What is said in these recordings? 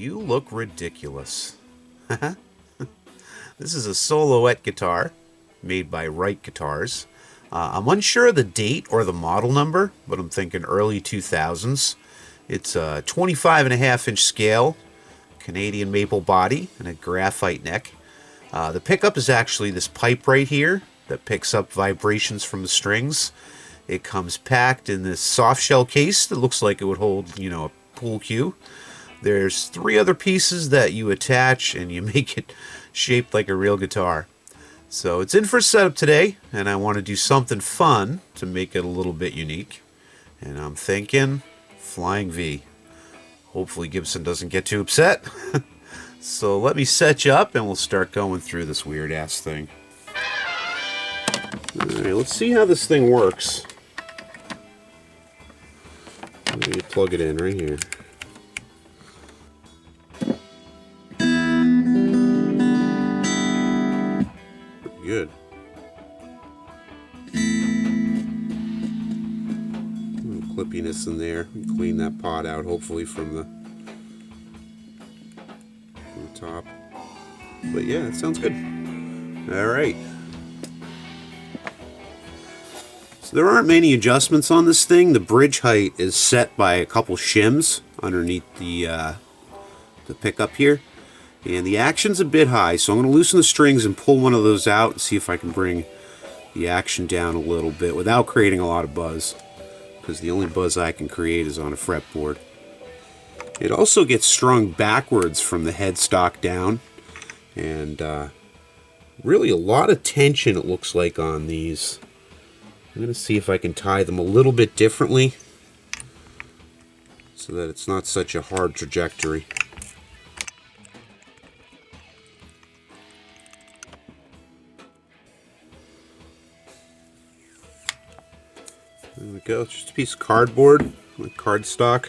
You look ridiculous. This is a SoloEtte guitar made by Wright Guitars. I'm unsure of the date or the model number, but I'm thinking early 2000s. It's a 25.5-inch scale, Canadian maple body, and a graphite neck. The pickup is actually this pipe right here that picks up vibrations from the strings. It comes packed in this soft shell case that looks like it would hold, a pool cue. There's 3 other pieces that you attach and you make it shaped like a real guitar. So it's in for setup today, and I want to do something fun to make it a little bit unique. And I'm thinking Flying V. Hopefully Gibson doesn't get too upset. So let me set you up and we'll start going through this weird ass thing. Alright, let's see how this thing works. Let me plug it in right here. Good. A little clippiness in there. Clean that pot out, hopefully from the top. But yeah, it sounds good. All right. So there aren't many adjustments on this thing. The bridge height is set by a couple shims underneath the pickup here. And the action's a bit high, so I'm going to loosen the strings and pull one of those out and see if I can bring the action down a little bit without creating a lot of buzz, because the only buzz I can create is on a fretboard. It also gets strung backwards from the headstock down, and really a lot of tension it looks like on these. I'm going to see if I can tie them a little bit differently so that it's not such a hard trajectory. There we go, it's just a piece of cardboard, like cardstock.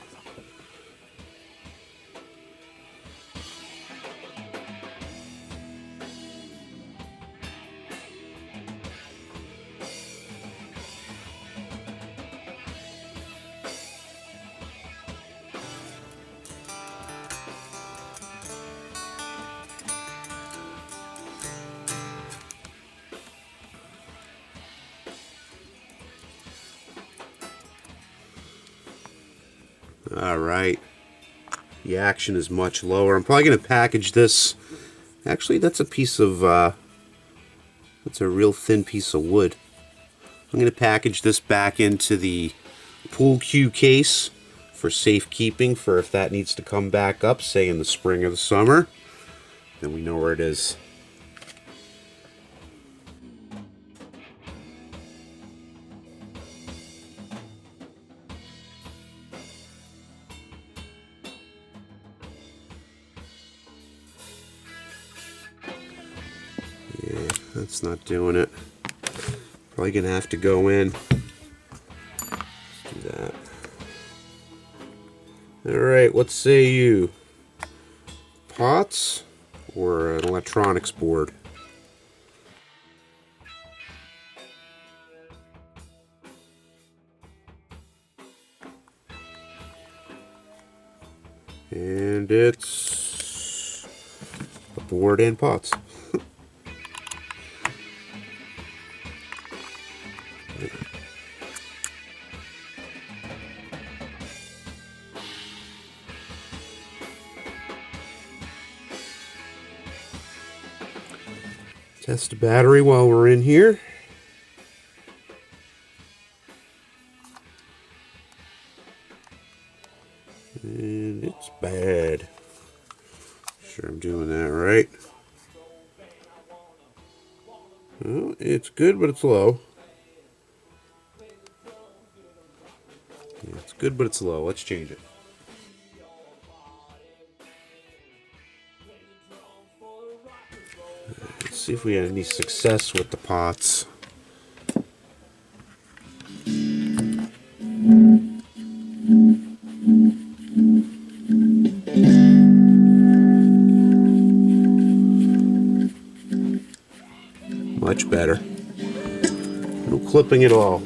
Alright, the action is much lower. I'm probably going to package this. Actually, that's a piece of, that's a real thin piece of wood. I'm going to package this back into the pool cue case for safekeeping, for if that needs to come back up, say in the spring or the summer, then we know where it is. Yeah, that's not doing it. Probably gonna have to go in. Let's do that. Alright, what say you? Pots or an electronics board? And it's a board and pots. Test the battery while we're in here. And it's bad. Sure I'm doing that right. Well, it's good, but it's low. Yeah, it's good, but it's low. Let's change it. Let's see if we had any success with the pots. Much better. No clipping at all.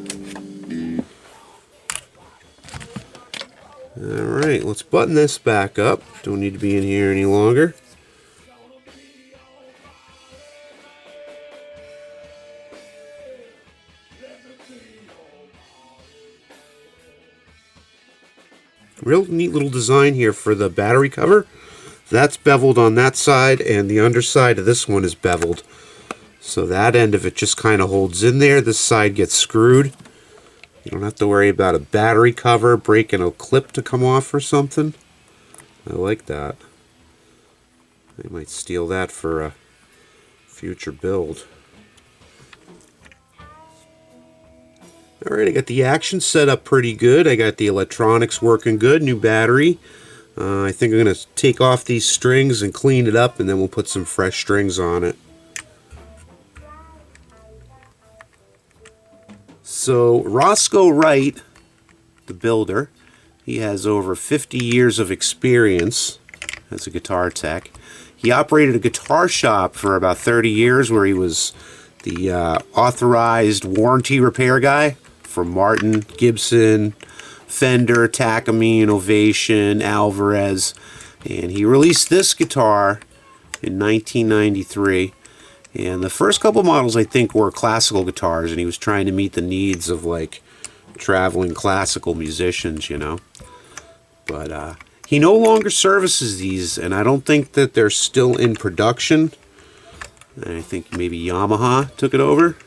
Alright, let's button this back up. Don't need to be in here any longer. Real neat little design here for the battery cover. That's beveled on that side, and the underside of this one is beveled. So that end of it just kind of holds in there. This side gets screwed. You don't have to worry about a battery cover breaking a clip to come off or something. I like that. I might steal that for a future build. Alright, I got the action set up pretty good. I got the electronics working good, new battery. I think I'm going to take off these strings and clean it up, and then we'll put some fresh strings on it. So Roscoe Wright, the builder, he has over 50 years of experience as a guitar tech. He operated a guitar shop for about 30 years where he was the authorized warranty repair guy for Martin, Gibson, Fender, Takamine, Ovation, Alvarez. And he released this guitar in 1993. And the first couple models, I think, were classical guitars, and he was trying to meet the needs of, like, traveling classical musicians, you know. But he no longer services these, and I don't think that they're still in production. I think maybe Yamaha took it over.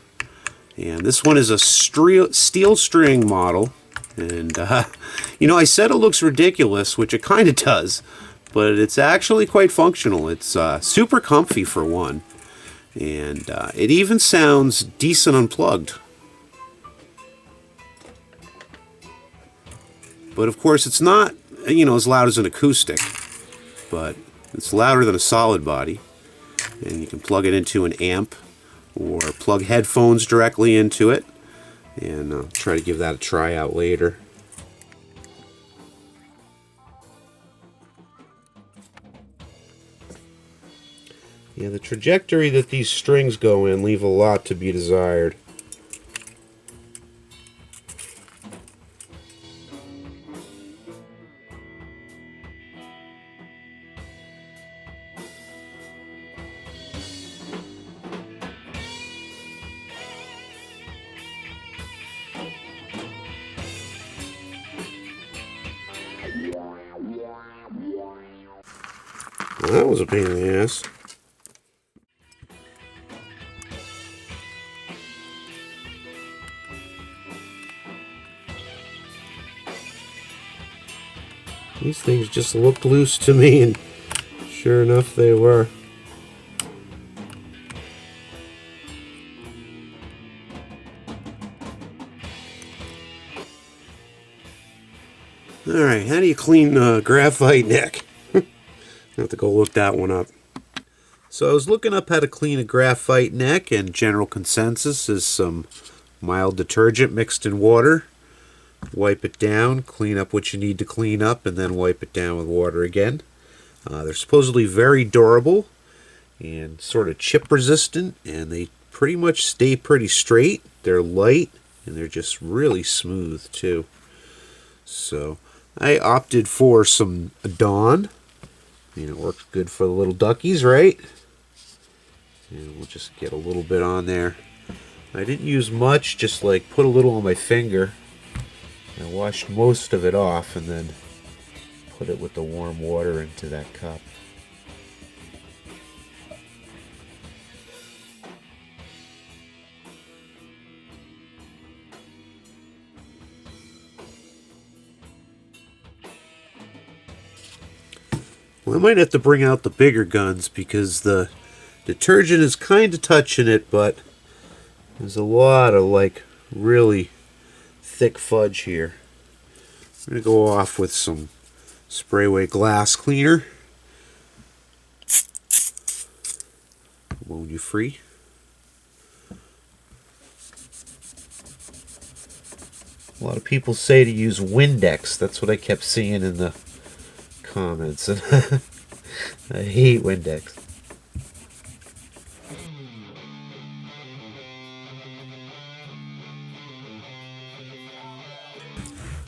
And this one is a steel string model. And, you know, I said it looks ridiculous, which it kind of does, but it's actually quite functional. It's super comfy for one. And it even sounds decent unplugged. But of course it's not, you know, as loud as an acoustic, but it's louder than a solid body. And you can plug it into an amp or plug headphones directly into it. And I'll try to give that a try out later. Yeah, the trajectory that these strings go in leave a lot to be desired. Well, that was a pain in the ass. These things just looked loose to me, and sure enough they were. Alright, how do you clean a graphite neck? I have to go look that one up. So I was looking up how to clean a graphite neck, and general consensus is some mild detergent mixed in water. Wipe it down, clean up what you need to clean up, and then wipe it down with water again. They're supposedly very durable and sort of chip resistant, and they pretty much stay pretty straight. They're light, and they're just really smooth too. So I opted for some Dawn. It works good for the little duckies, right? And we'll just get a little bit on there. I didn't use much, just like put a little on my finger. I washed most of it off and then put it with the warm water into that cup. Well, I might have to bring out the bigger guns because the detergent is kind of touching it, but there's a lot of like really thick fudge here. I'm going to go off with some Sprayway glass cleaner. Won't you free? A lot of people say to use Windex. That's what I kept seeing in the comments. And I hate Windex.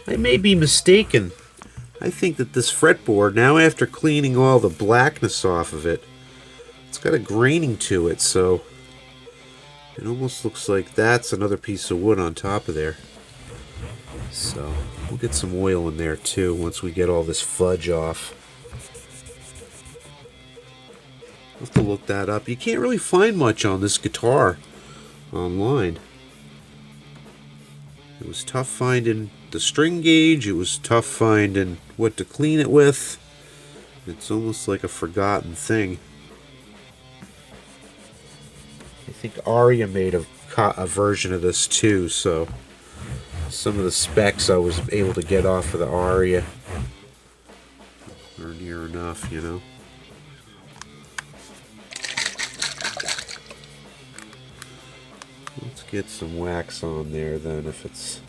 I may be mistaken. I think that this fretboard, now after cleaning all the blackness off of it, it's got a graining to it, so it almost looks like that's another piece of wood on top of there. So we'll get some oil in there too once we get all this fudge off. I'll have to look that up. You can't really find much on this guitar online. It was tough finding the string gauge. It was tough finding what to clean it with. It's almost like a forgotten thing. I think Aria made a version of this too, so some of the specs I was able to get off of the Aria are near enough, you know. Let's get some wax on there then, if it's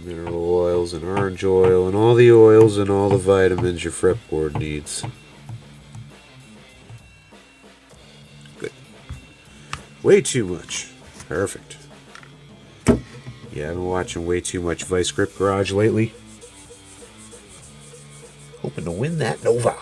mineral oils and orange oil and all the oils and all the vitamins your fretboard needs. Good. Way too much. Perfect. Yeah, I've been watching way too much Vice Grip Garage lately. Hoping to win that Nova.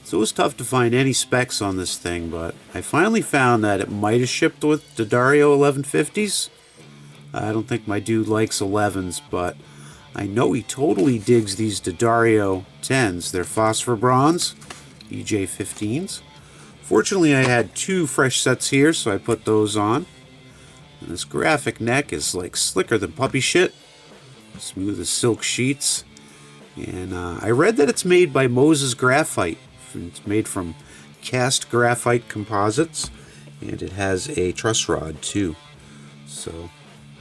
So it was tough to find any specs on this thing, but I finally found that it might have shipped with D'Addario 1150s. I don't think my dude likes 11s, but I know he totally digs these D'Addario 10s. They're phosphor bronze, EJ15s. Fortunately, I had two fresh sets here, so I put those on. And this graphic neck is like slicker than puppy shit. Smooth as silk sheets. And I read that it's made by Moses Graphite. It's made from cast graphite composites, and it has a truss rod too. So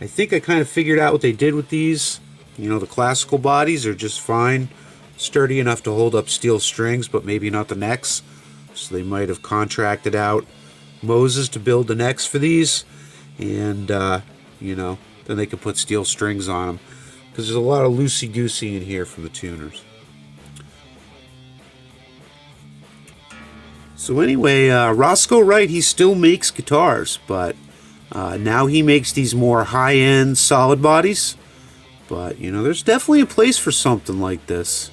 I think I kind of figured out what they did with these. You know, the classical bodies are just fine, sturdy enough to hold up steel strings, but maybe not the necks. So they might have contracted out Moses to build the necks for these, and you know, then they could put steel strings on them, because there's a lot of loosey-goosey in here from the tuners. So anyway, Roscoe Wright, he still makes guitars, but now he makes these more high-end solid bodies. But, you know, there's definitely a place for something like this.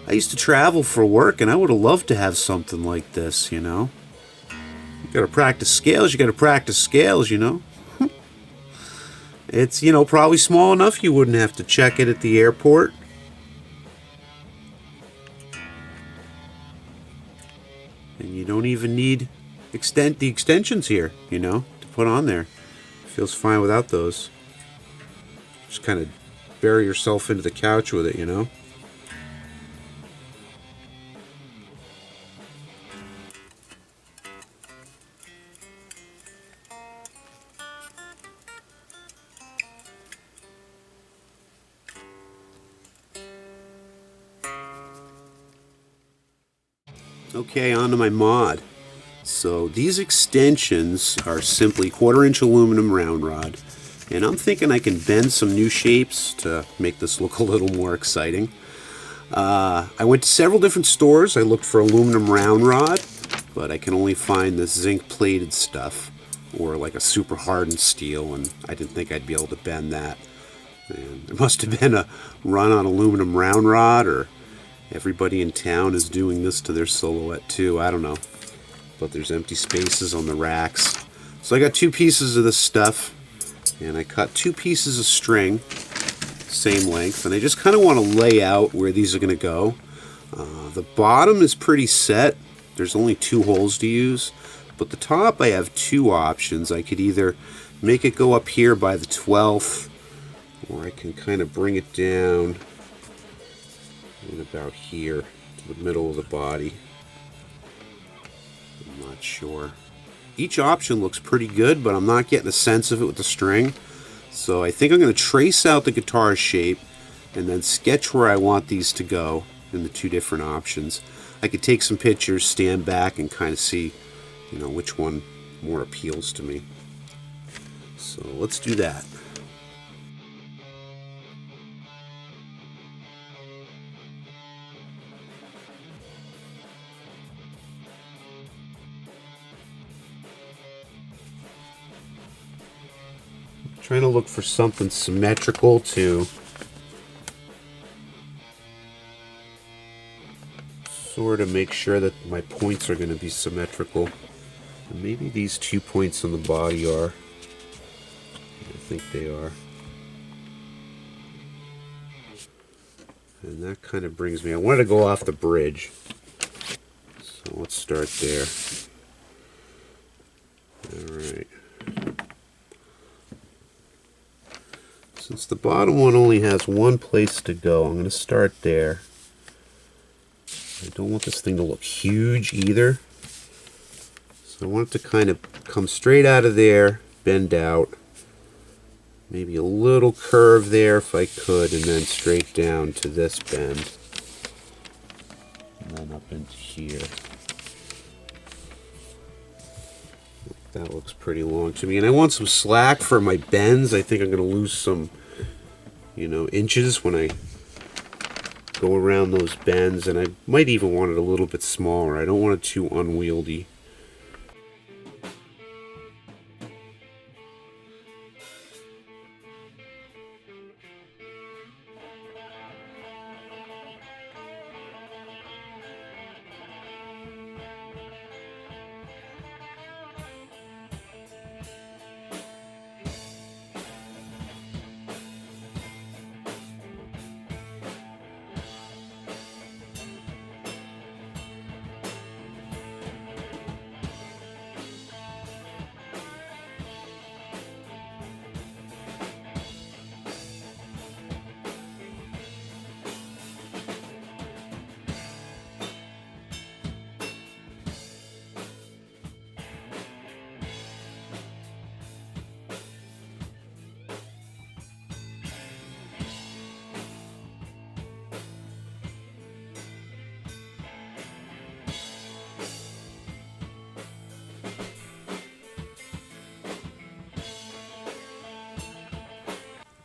I used to travel for work, and I would have loved to have something like this, you know. You gotta practice scales, you gotta practice scales, you know. It's, you know, probably small enough you wouldn't have to check it at the airport. And you don't even need the extensions here, you know, to put on there. It feels fine without those. Just kind of bury yourself into the couch with it, you know. Okay, on to my mod. So these extensions are simply 1/4-inch aluminum round rod, and I'm thinking I can bend some new shapes to make this look a little more exciting. I went to several different stores. I looked for aluminum round rod, but I can only find the zinc plated stuff, or like a super hardened steel, and I didn't think I'd be able to bend that. And there must have been a run on aluminum round rod, or everybody in town is doing this to their SoloEtte too. I don't know. But there's empty spaces on the racks. So I got 2 pieces of this stuff, and I cut 2 pieces of string, same length, and I just kind of want to lay out where these are going to go. The bottom is pretty set. There's only 2 holes to use. But the top, I have 2 options. I could either make it go up here by the 12th, or I can kind of bring it down and about here to the middle of the body. I'm not sure. Each option looks pretty good, but I'm not getting a sense of it with the string. So I think I'm going to trace out the guitar shape, and then sketch where I want these to go in the two different options. I could take some pictures, stand back, and kind of see, you know, which one more appeals to me. So let's do that. Trying to look for something symmetrical to sort of make sure that my points are going to be symmetrical. And maybe these 2 points on the body are. I think they are. And that kind of brings me, I wanted to go off the bridge. So let's start there. Alright. Since the bottom one only has one place to go, I'm going to start there. I don't want this thing to look huge either. So I want it to kind of come straight out of there, bend out. Maybe a little curve there if I could, and then straight down to this bend. And then up into here. That looks pretty long to me. And I want some slack for my bends. I think I'm going to lose some, you know, inches when I go around those bends. And I might even want it a little bit smaller. I don't want it too unwieldy.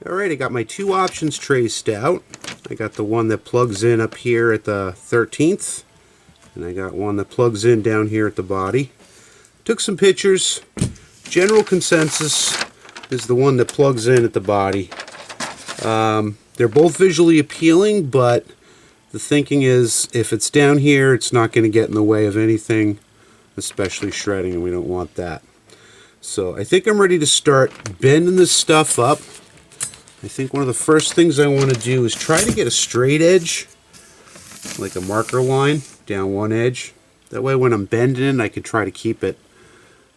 Alright, I got my two options traced out. I got the one that plugs in up here at the 13th, and I got one that plugs in down here at the body. Took some pictures. General consensus is the one that plugs in at the body. They're both visually appealing, but the thinking is if it's down here, it's not going to get in the way of anything, especially shredding, and we don't want that. So I think I'm ready to start bending this stuff up. I think one of the first things I want to do is try to get a straight edge, like a marker line down one edge. That way when I'm bending it, I can try to keep it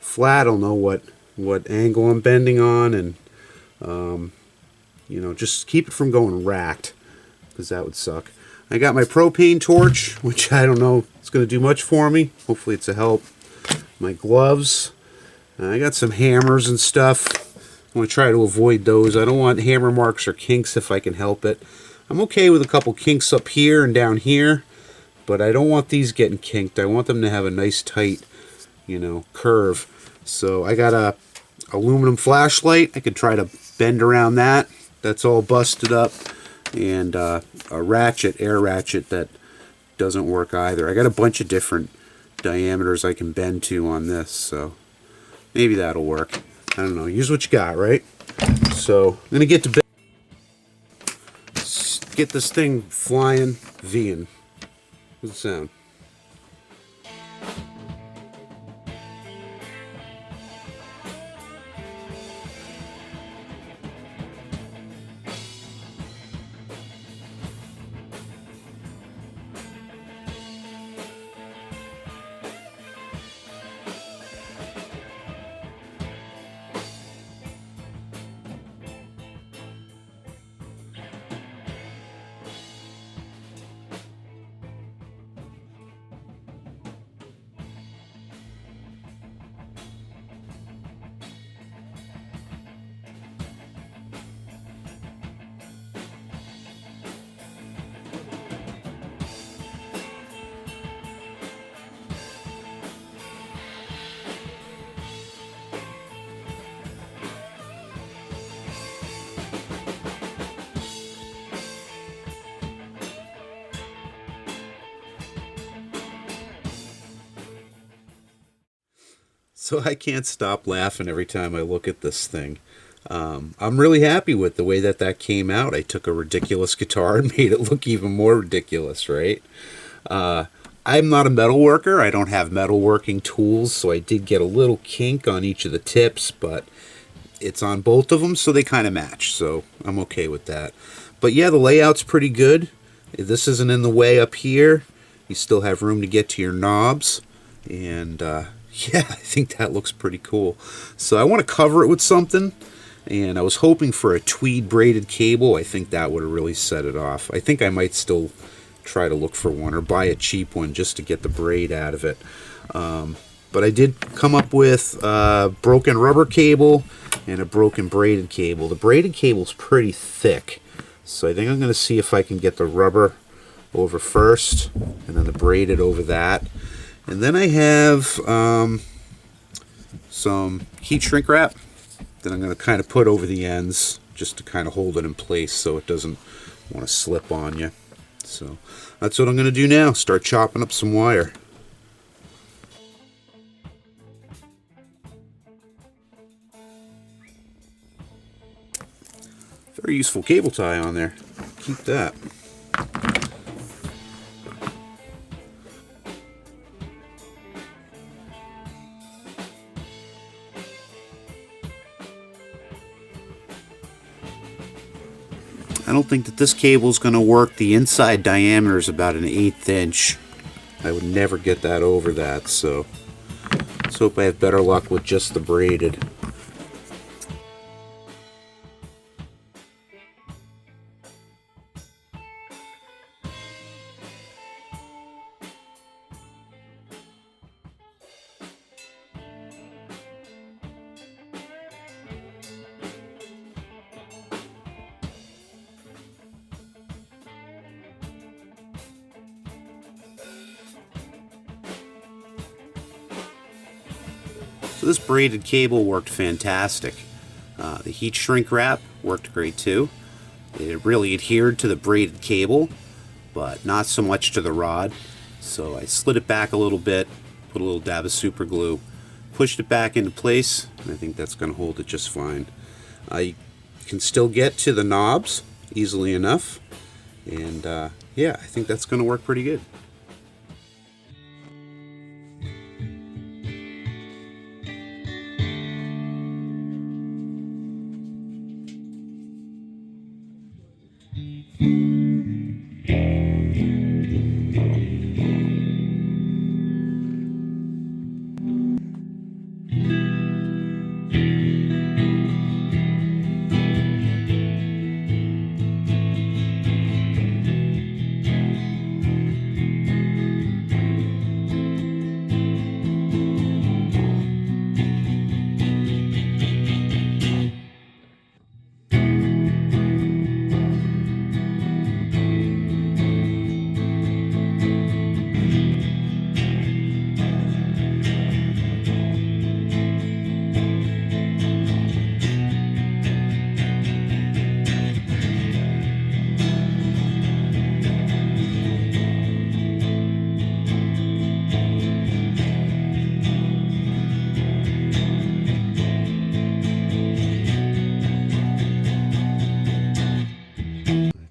flat. I'll know what angle I'm bending on, and you know, just keep it from going racked, because that would suck. I got my propane torch, which I don't know it's going to do much for me. Hopefully it's a help. My gloves. I got some hammers and stuff. I want to try to avoid those. I don't want hammer marks or kinks if I can help it. I'm okay with a couple kinks up here and down here, but I don't want these getting kinked. I want them to have a nice tight, you know, curve. So I got a aluminum flashlight. I could try to bend around that. That's all busted up. And a ratchet, air ratchet, that doesn't work either. I got a bunch of different diameters I can bend to on this, so maybe that'll work. I don't know. Use what you got, right? So I'm gonna get to bed. Get this thing flying, V'ing. What's the sound? So I can't stop laughing every time I look at this thing. I'm really happy with the way that that came out. I took a ridiculous guitar and made it look even more ridiculous, right? I'm not a metal worker. I don't have metalworking tools, so I did get a little kink on each of the tips, but it's on both of them, so they kind of match, so I'm okay with that. But yeah, the layout's pretty good. This isn't in the way up here. You still have room to get to your knobs, and yeah, I think that looks pretty cool. So I want to cover it with something, and I was hoping for a tweed braided cable. I think that would have really set it off. I think I might still try to look for one or buy a cheap one just to get the braid out of it. But I did come up with a broken rubber cable and a broken braided cable. The braided cable's pretty thick, so I think I'm going to see if I can get the rubber over first and then the braided over that. And then I have some heat shrink wrap that I'm going to kind of put over the ends just to kind of hold it in place so it doesn't want to slip on you. So that's what I'm going to do now, start chopping up some wire. Very useful cable tie on there. Keep that. I don't think that this cable is going to work. The inside diameter is about an 1/8 inch. I would never get that over that, so let's hope I have better luck with just the braided. So this braided cable worked fantastic. The heat shrink wrap worked great too. It really adhered to the braided cable, but not so much to the rod. So I slid it back a little bit, put a little dab of super glue, pushed it back into place, and I think that's going to hold it just fine. You can still get to the knobs easily enough, and yeah, I think that's going to work pretty good.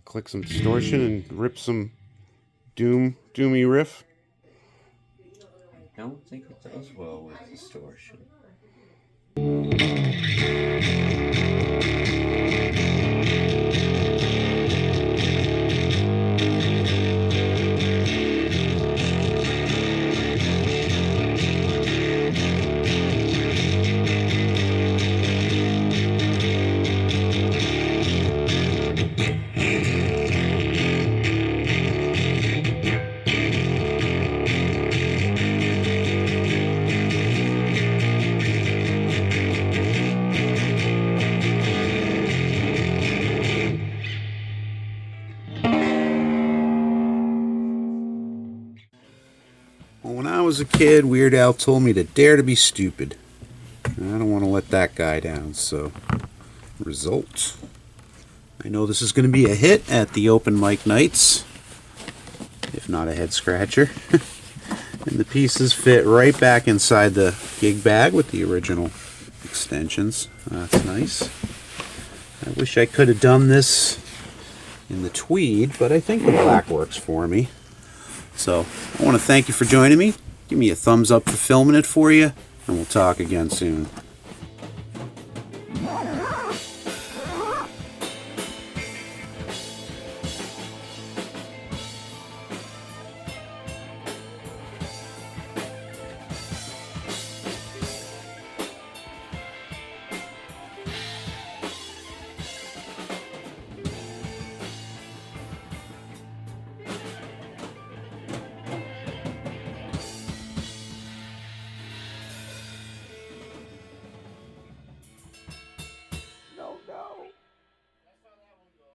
Click some distortion and rip some doomy riff. I don't think it does well with distortion. Well, when I was a kid, Weird Al told me to dare to be stupid. And I don't want to let that guy down, so result. I know this is going to be a hit at the open mic nights, if not a head scratcher. And the pieces fit right back inside the gig bag with the original extensions. That's nice. I wish I could have done this in the tweed, but I think the black works for me. So I want to thank you for joining me. Give me a thumbs up for filming it for you, and we'll talk again soon.